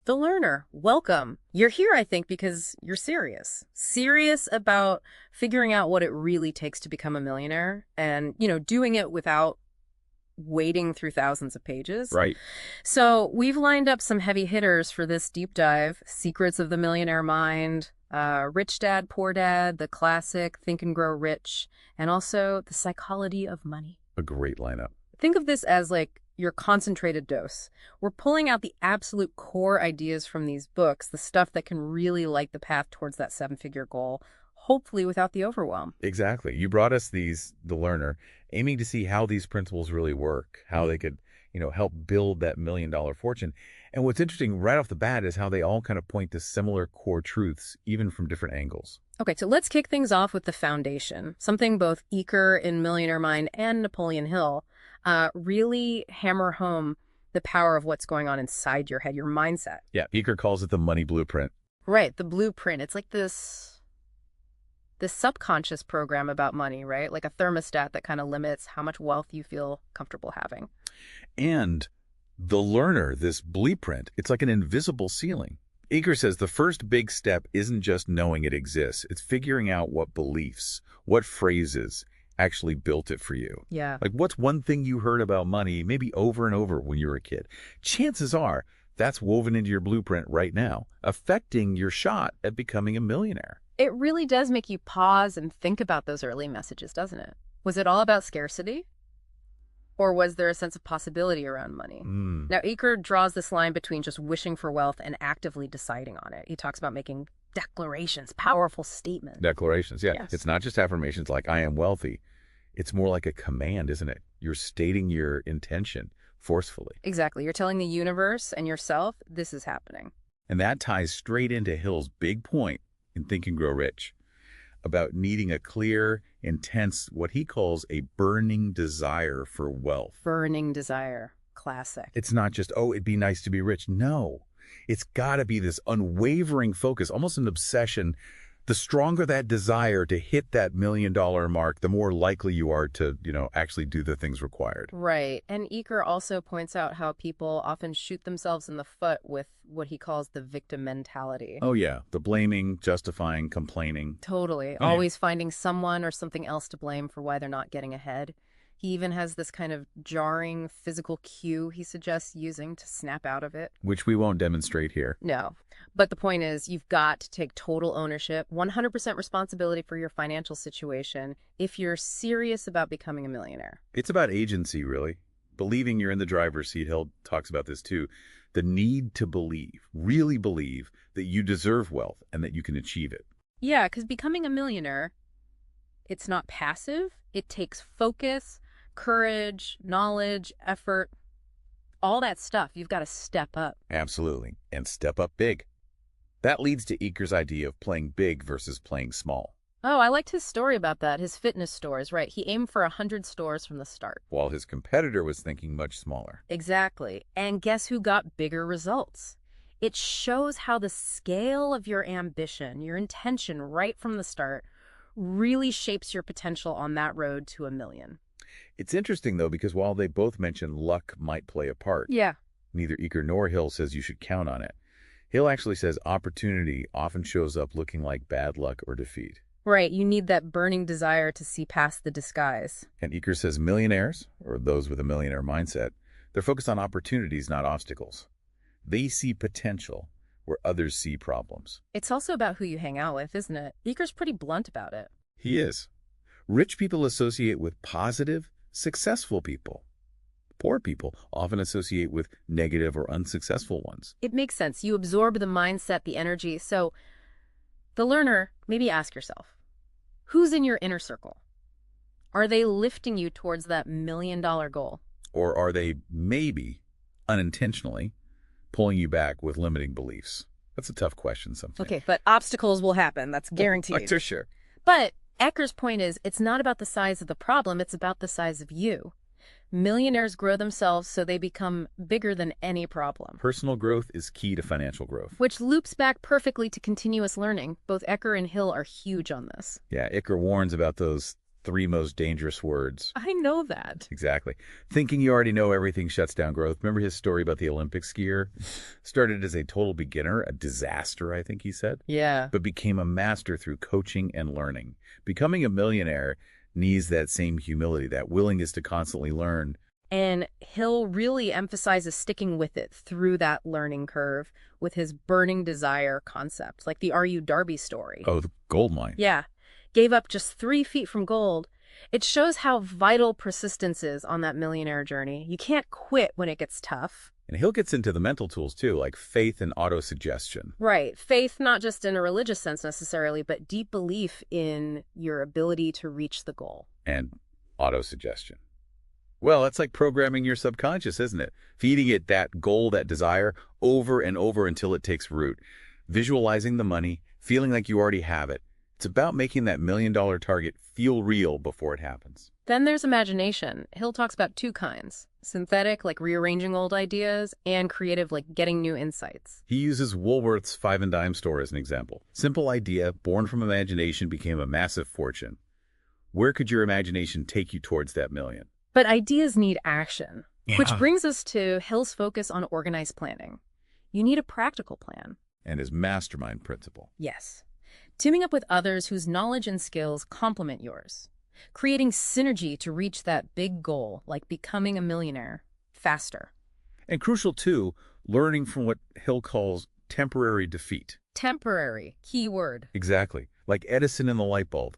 The learner, welcome. You're here, I think, because you're serious. Serious about figuring out what it really takes to become a millionaire and, doing it without wading through thousands of pages. Right. So we've lined up some heavy hitters for this deep dive. Secrets of the Millionaire Mind, Rich Dad, Poor Dad, the classic Think and Grow Rich, and also The Psychology of Money. A great lineup. Think of this as like your concentrated dose. We're pulling out the absolute core ideas from these books, the stuff that can really light the path towards that seven-figure goal, hopefully without the overwhelm. Exactly. You brought us the learner, aiming to see how these principles really work, how they could, help build that $1 million fortune. And what's interesting right off the bat is how they all kind of point to similar core truths, even from different angles. Okay, so let's kick things off with the foundation, something both Eker in Millionaire Mind and Napoleon Hill really hammer home the power of what's going on inside your head, your mindset. Yeah, Eker calls it the money blueprint. Right, the blueprint. It's like this subconscious program about money, right? Like a thermostat that kind of limits how much wealth you feel comfortable having. And the learner, this blueprint, it's like an invisible ceiling. Eker says the first big step isn't just knowing it exists. It's figuring out what beliefs, what phrases actually built it for you. Yeah. Like, what's one thing you heard about money maybe over and over when you were a kid? Chances are that's woven into your blueprint right now, affecting your shot at becoming a millionaire. It really does make you pause and think about those early messages, doesn't it? Was it all about scarcity? Or was there a sense of possibility around money? Now, Eker draws this line between just wishing for wealth and actively deciding on it. He talks about making declarations, powerful statements. Declarations, yeah. Yes. It's not just affirmations like, I am wealthy. It's more like a command, isn't it? You're stating your intention forcefully. Exactly. You're telling the universe and yourself, this is happening. And that ties straight into Hill's big point in Think and Grow Rich about needing a clear, intense, what he calls a burning desire for wealth. Burning desire. Classic. It's not just, oh, it'd be nice to be rich. No, it's got to be this unwavering focus, almost an obsession. The stronger that desire to hit that $1 million mark, the more likely you are to, actually do the things required. Right. And Eker also points out how people often shoot themselves in the foot with what he calls the victim mentality. Oh, yeah. The blaming, justifying, complaining. Totally. Oh, yeah. Always finding someone or something else to blame for why they're not getting ahead. He even has this kind of jarring physical cue he suggests using to snap out of it. Which we won't demonstrate here. No. But the point is, you've got to take total ownership, 100% responsibility for your financial situation if you're serious about becoming a millionaire. It's about agency, really. Believing you're in the driver's seat. Hill talks about this too. The need to believe, really believe that you deserve wealth and that you can achieve it. Yeah, because becoming a millionaire, it's not passive. It takes focus, courage, knowledge, effort, all that stuff. You've got to step up. Absolutely. And step up big. That leads to Eker's idea of playing big versus playing small. Oh, I liked his story about that. His fitness stores, right? He aimed for 100 stores from the start. While his competitor was thinking much smaller. Exactly. And guess who got bigger results? It shows how the scale of your ambition, your intention right from the start, really shapes your potential on that road to $1 million. It's interesting, though, because while they both mention luck might play a part, Yeah. neither Eker nor Hill says you should count on it. Hill actually says opportunity often shows up looking like bad luck or defeat. Right. You need that burning desire to see past the disguise. And Eker says millionaires, or those with a millionaire mindset, they're focused on opportunities, not obstacles. They see potential where others see problems. It's also about who you hang out with, isn't it? Eker's pretty blunt about it. He is. Rich people associate with positive, successful people. Poor people often associate with negative or unsuccessful ones. It makes sense. You absorb the mindset, the energy. So the learner, maybe ask yourself, who's in your inner circle? Are they lifting you towards that $1 million goal? Or are they maybe unintentionally pulling you back with limiting beliefs? That's a tough question sometimes. Okay, but obstacles will happen. That's guaranteed. For sure. But Eker's point is, it's not about the size of the problem. It's about the size of you. Millionaires grow themselves so they become bigger than any problem. Personal growth is key to financial growth. Which loops back perfectly to continuous learning. Both Eker and Hill are huge on this. Yeah, Eker warns about those three most dangerous words. I know that. Exactly. Thinking you already know everything shuts down growth. Remember his story about the Olympic skier? Started as a total beginner, a disaster, I think he said, Yeah. but became a master through coaching and learning. Becoming a millionaire needs that same humility, that willingness to constantly learn. And Hill really emphasizes sticking with it through that learning curve with his burning desire concept, like the R.U. Darby story. Oh, the gold mine. Yeah. Gave up just 3 feet from gold. It shows how vital persistence is on that millionaire journey. You can't quit when it gets tough. And Hill gets into the mental tools too, like faith and auto-suggestion. Right. Faith, not just in a religious sense necessarily, but deep belief in your ability to reach the goal. And auto-suggestion. Well, that's like programming your subconscious, isn't it? Feeding it that goal, that desire, over and over until it takes root. Visualizing the money, feeling like you already have it. It's about making that $1 million target feel real before it happens. Then there's imagination. Hill talks about 2 kinds. Synthetic, like rearranging old ideas, and creative, like getting new insights. He uses Woolworth's 5 and dime store as an example. Simple idea, born from imagination, became a massive fortune. Where could your imagination take you towards that million? But ideas need action, Yeah. which brings us to Hill's focus on organized planning. You need a practical plan. And his mastermind principle. Yes. Teaming up with others whose knowledge and skills complement yours. Creating synergy to reach that big goal, like becoming a millionaire, faster. And crucial too, learning from what Hill calls temporary defeat. Temporary, key word. Exactly. Like Edison and the light bulb.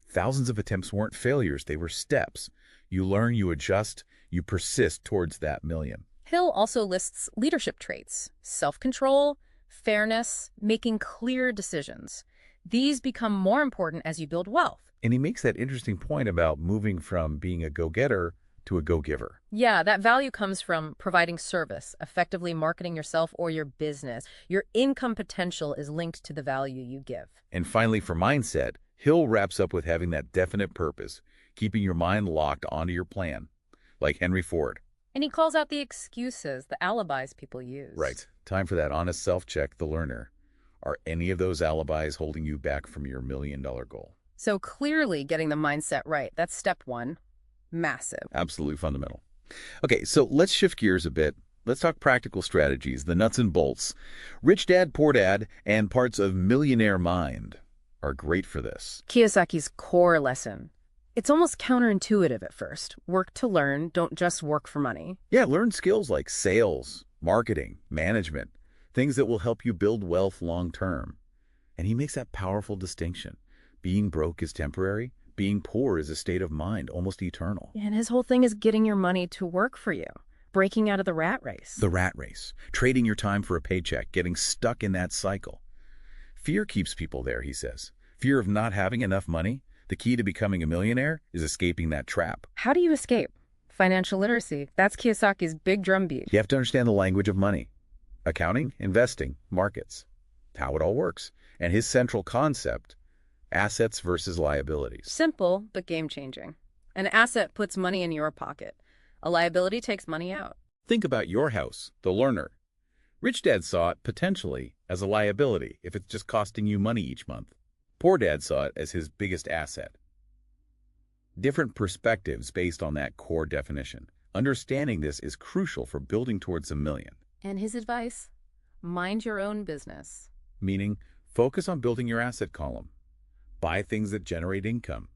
Thousands of attempts weren't failures, they were steps. You learn, you adjust, you persist towards that million. Hill also lists leadership traits: self-control, fairness, making clear decisions. These become more important as you build wealth. And he makes that interesting point about moving from being a go-getter to a go-giver. Yeah, that value comes from providing service, effectively marketing yourself or your business. Your income potential is linked to the value you give. And finally, for mindset, Hill wraps up with having that definite purpose, keeping your mind locked onto your plan, like Henry Ford. And he calls out the excuses, the alibis people use. Right. Time for that honest self-check, the learner. Are any of those alibis holding you back from your $1 million goal? So clearly getting the mindset right, that's step 1. Massive. Absolutely fundamental. Okay, so let's shift gears a bit. Let's talk practical strategies, the nuts and bolts. Rich Dad, Poor Dad, and parts of Millionaire Mind are great for this. Kiyosaki's core lesson. It's almost counterintuitive at first. Work to learn, don't just work for money. Yeah, learn skills like sales, marketing, management, things that will help you build wealth long term. And he makes that powerful distinction. Being broke is temporary. Being poor is a state of mind, almost eternal. And his whole thing is getting your money to work for you, breaking out of the rat race. The rat race, trading your time for a paycheck, getting stuck in that cycle. Fear keeps people there, he says. Fear of not having enough money. The key to becoming a millionaire is escaping that trap. How do you escape? Financial literacy. That's Kiyosaki's big drumbeat. You have to understand the language of money. Accounting, investing, markets. How it all works. And his central concept, assets versus liabilities. Simple, but game-changing. An asset puts money in your pocket. A liability takes money out. Think about your house, the learner. Rich Dad saw it potentially as a liability if it's just costing you money each month. Poor Dad saw it as his biggest asset. Different perspectives based on that core definition. Understanding this is crucial for building towards $1 million. And his advice? Mind your own business. Meaning, focus on building your asset column. Buy things that generate income.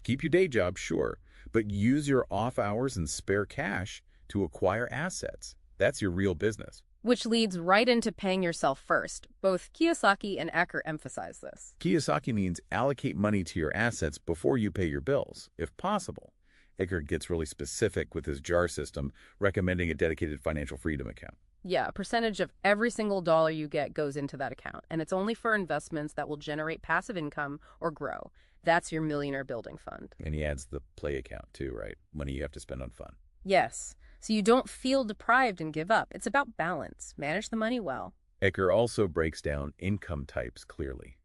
Keep your day job, sure, but use your off hours and spare cash to acquire assets. That's your real business. Which leads right into paying yourself first. Both Kiyosaki and Ecker emphasize this. Kiyosaki means allocate money to your assets before you pay your bills, if possible. Ecker gets really specific with his JAR system, recommending a dedicated financial freedom account. Yeah, a percentage of every single dollar you get goes into that account, and it's only for investments that will generate passive income or grow. That's your millionaire building fund. And he adds the play account too, right? Money you have to spend on fun. Yes, so you don't feel deprived and give up. It's about balance. Manage the money well. Ecker also breaks down income types clearly.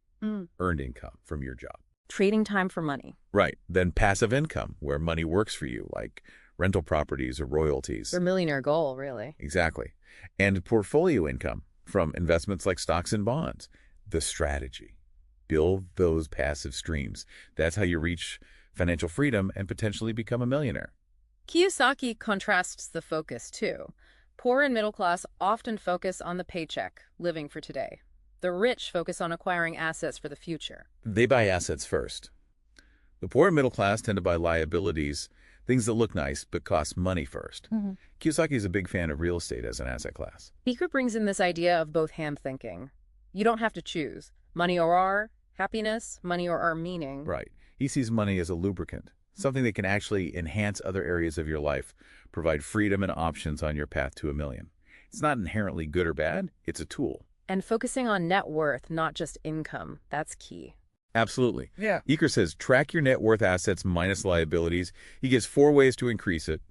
Earned income from your job. Trading time for money. Right. Then passive income, where money works for you, like rental properties or royalties. Your millionaire goal, really. Exactly. And portfolio income from investments like stocks and bonds. The strategy. Build those passive streams. That's how you reach financial freedom, and potentially become a millionaire. Kiyosaki contrasts the focus, too. Poor and middle class often focus on the paycheck, living for today. The rich focus on acquiring assets for the future. They buy assets first. The poor and middle class tend to buy liabilities, things that look nice but cost money first. Kiyosaki is a big fan of real estate as an asset class. Beaker brings in this idea of both hand thinking. You don't have to choose. Money or our happiness, money or our meaning. Right. He sees money as a lubricant, something that can actually enhance other areas of your life, provide freedom and options on your path to $1 million. It's not inherently good or bad, it's a tool. And focusing on net worth, not just income, that's key. Absolutely. Yeah. Eker says track your net worth assets minus liabilities. He gives 4 ways to increase it.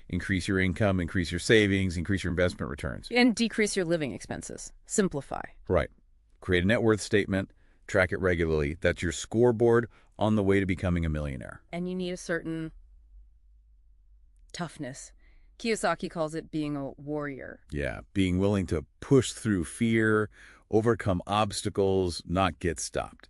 Increase your income, increase your savings, increase your investment returns. And decrease your living expenses. Simplify. Right. Create a net worth statement, track it regularly. That's your scoreboard on the way to becoming a millionaire. And you need a certain toughness. Kiyosaki calls it being a warrior. Yeah, being willing to push through fear, overcome obstacles, not get stopped.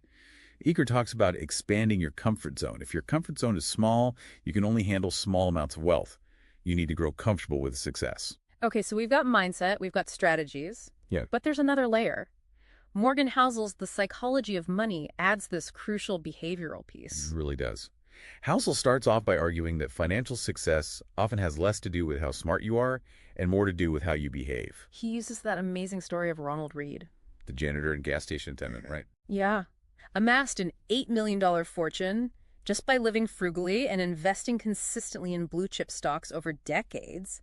Eker talks about expanding your comfort zone. If your comfort zone is small, you can only handle small amounts of wealth. You need to grow comfortable with success. Okay, so we've got mindset, we've got strategies. Yeah. But there's another layer. Morgan Housel's The Psychology of Money adds this crucial behavioral piece. It really does. Housel starts off by arguing that financial success often has less to do with how smart you are and more to do with how you behave. He uses that amazing story of Ronald Reed. The janitor and gas station attendant, right? Yeah. Amassed an $8 million fortune just by living frugally and investing consistently in blue-chip stocks over decades.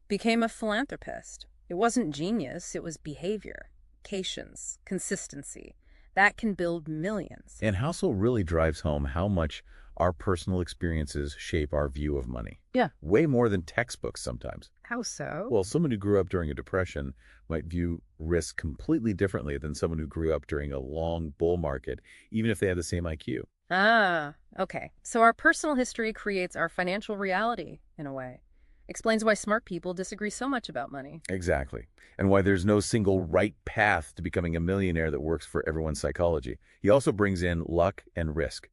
Became a philanthropist. It wasn't genius, it was behavior, patience, consistency. That can build millions. And Housel really drives home how much our personal experiences shape our view of money. Yeah. Way more than textbooks sometimes. How so? Well, someone who grew up during a depression might view risk completely differently than someone who grew up during a long bull market, even if they have the same IQ. Ah, okay. So our personal history creates our financial reality, in a way. Explains why smart people disagree so much about money. Exactly. And why there's no single right path to becoming a millionaire that works for everyone's psychology. He also brings in luck and risk.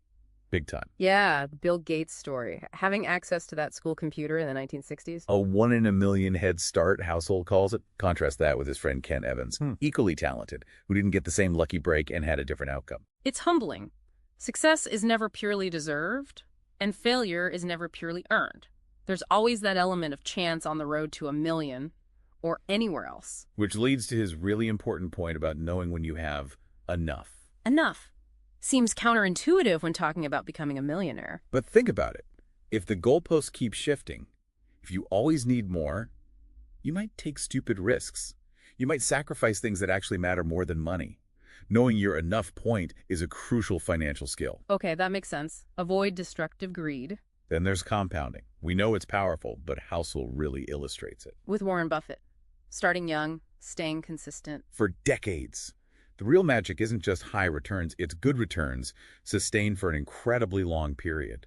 Big time. Yeah, the Bill Gates story. Having access to that school computer in the 1960s. A 1 in a million head start, Housel calls it. Contrast that with his friend Ken Evans, equally talented, who didn't get the same lucky break and had a different outcome. It's humbling. Success is never purely deserved, and failure is never purely earned. There's always that element of chance on the road to $1 million or anywhere else. Which leads to his really important point about knowing when you have enough. Enough. Seems counterintuitive when talking about becoming a millionaire. But think about it. If the goalposts keep shifting, if you always need more, you might take stupid risks. You might sacrifice things that actually matter more than money. Knowing your enough point is a crucial financial skill. Okay, that makes sense. Avoid destructive greed. Then there's compounding. We know it's powerful, but Housel really illustrates it. With Warren Buffett. Starting young, staying consistent. For decades. The real magic isn't just high returns, it's good returns, sustained for an incredibly long period.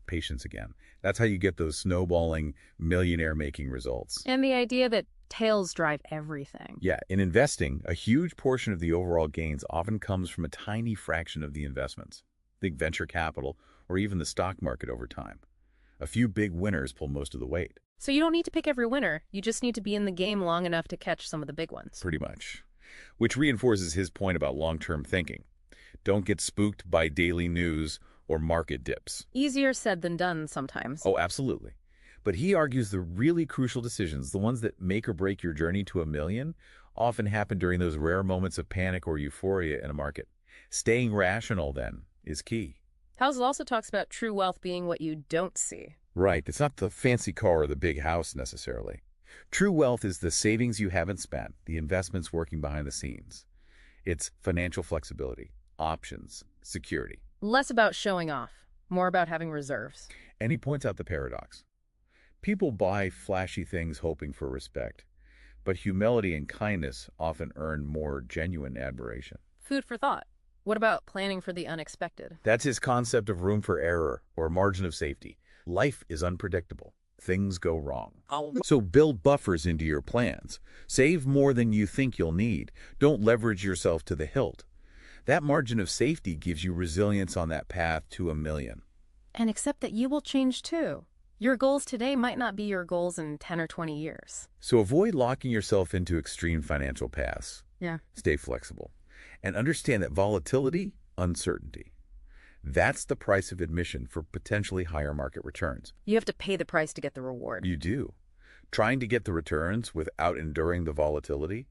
Patience again. That's how you get those snowballing, millionaire-making results. And the idea that tails drive everything. Yeah, in investing, a huge portion of the overall gains often comes from a tiny fraction of the investments. Think venture capital, or even the stock market over time. A few big winners pull most of the weight. So you don't need to pick every winner. You just need to be in the game long enough to catch some of the big ones. Pretty much. Which reinforces his point about long-term thinking. Don't get spooked by daily news or market dips. Easier said than done sometimes. Oh, absolutely. But he argues the really crucial decisions, the ones that make or break your journey to $1 million, often happen during those rare moments of panic or euphoria in a market. Staying rational, then, is key. Housel also talks about true wealth being what you don't see. Right. It's not the fancy car or the big house, necessarily. True wealth is the savings you haven't spent, the investments working behind the scenes. It's financial flexibility, options, security. Less about showing off, more about having reserves. And he points out the paradox. People buy flashy things hoping for respect, but humility and kindness often earn more genuine admiration. Food for thought. What about planning for the unexpected? That's his concept of room for error or margin of safety. Life is unpredictable. Things go wrong. So build buffers into your plans. Save more than you think you'll need. Don't leverage yourself to the hilt. That margin of safety gives you resilience on that path to $1 million. And accept that you will change too. Your goals today might not be your goals in 10 or 20 years. So avoid locking yourself into extreme financial paths. Yeah. Stay flexible. And understand that volatility, uncertainty, that's the price of admission for potentially higher market returns. You have to pay the price to get the reward. You do. Trying to get the returns without enduring the volatility,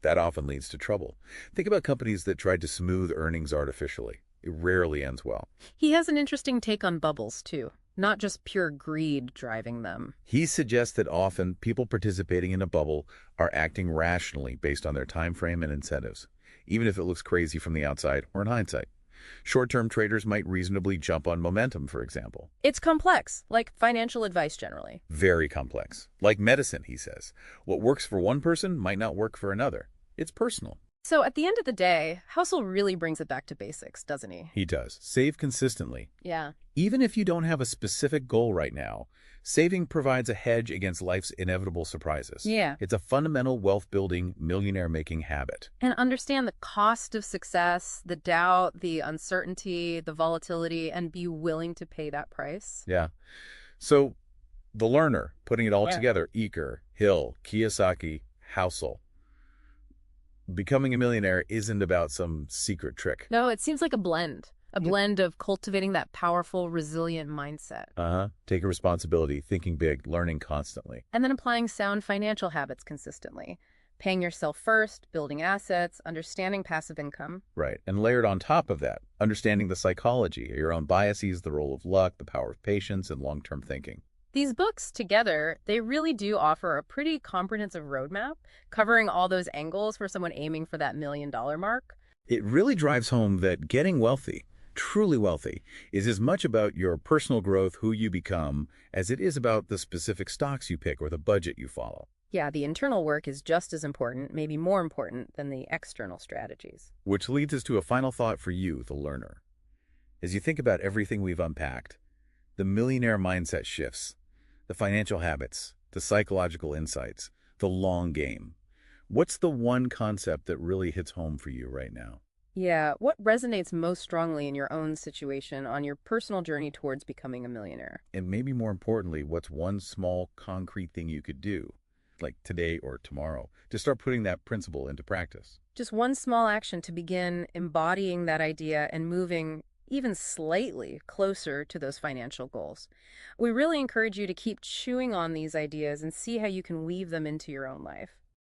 that often leads to trouble. Think about companies that tried to smooth earnings artificially. It rarely ends well. He has an interesting take on bubbles, too. Not just pure greed driving them. He suggests that often people participating in a bubble are acting rationally based on their time frame and incentives, even if it looks crazy from the outside or in hindsight. Short-term traders might reasonably jump on momentum, for example. It's complex, like financial advice generally. Very complex. Like medicine, he says. What works for one person might not work for another. It's personal. So at the end of the day, Housel really brings it back to basics, doesn't he? He does. Save consistently. Yeah. Even if you don't have a specific goal right now, saving provides a hedge against life's inevitable surprises. Yeah. It's a fundamental wealth-building, millionaire-making habit. And understand the cost of success, the doubt, the uncertainty, the volatility, and be willing to pay that price. Yeah. So the learner, putting it all together, Hill, Kiyosaki, Housel. Becoming a millionaire isn't about some secret trick. No, it seems like a blend. A blend of cultivating that powerful, resilient mindset. Take a responsibility, thinking big, learning constantly. And then applying sound financial habits consistently. Paying yourself first, building assets, understanding passive income. Right. And layered on top of that, understanding the psychology, your own biases, the role of luck, the power of patience, and long-term thinking. These books together, they really do offer a pretty comprehensive roadmap, covering all those angles for someone aiming for that $1 million mark. It really drives home that getting wealthy, truly wealthy, is as much about your personal growth, who you become, as it is about the specific stocks you pick or the budget you follow. Yeah, the internal work is just as important, maybe more important than the external strategies. Which leads us to a final thought for you, the learner. As you think about everything we've unpacked, the millionaire mindset shifts, the financial habits, the psychological insights, the long game. What's the one concept that really hits home for you right now? Yeah, what resonates most strongly in your own situation on your personal journey towards becoming a millionaire? And maybe more importantly, what's one small concrete thing you could do, like today or tomorrow, to start putting that principle into practice? Just one small action to begin embodying that idea and moving even slightly closer to those financial goals. We really encourage you to keep chewing on these ideas and see how you can weave them into your own life.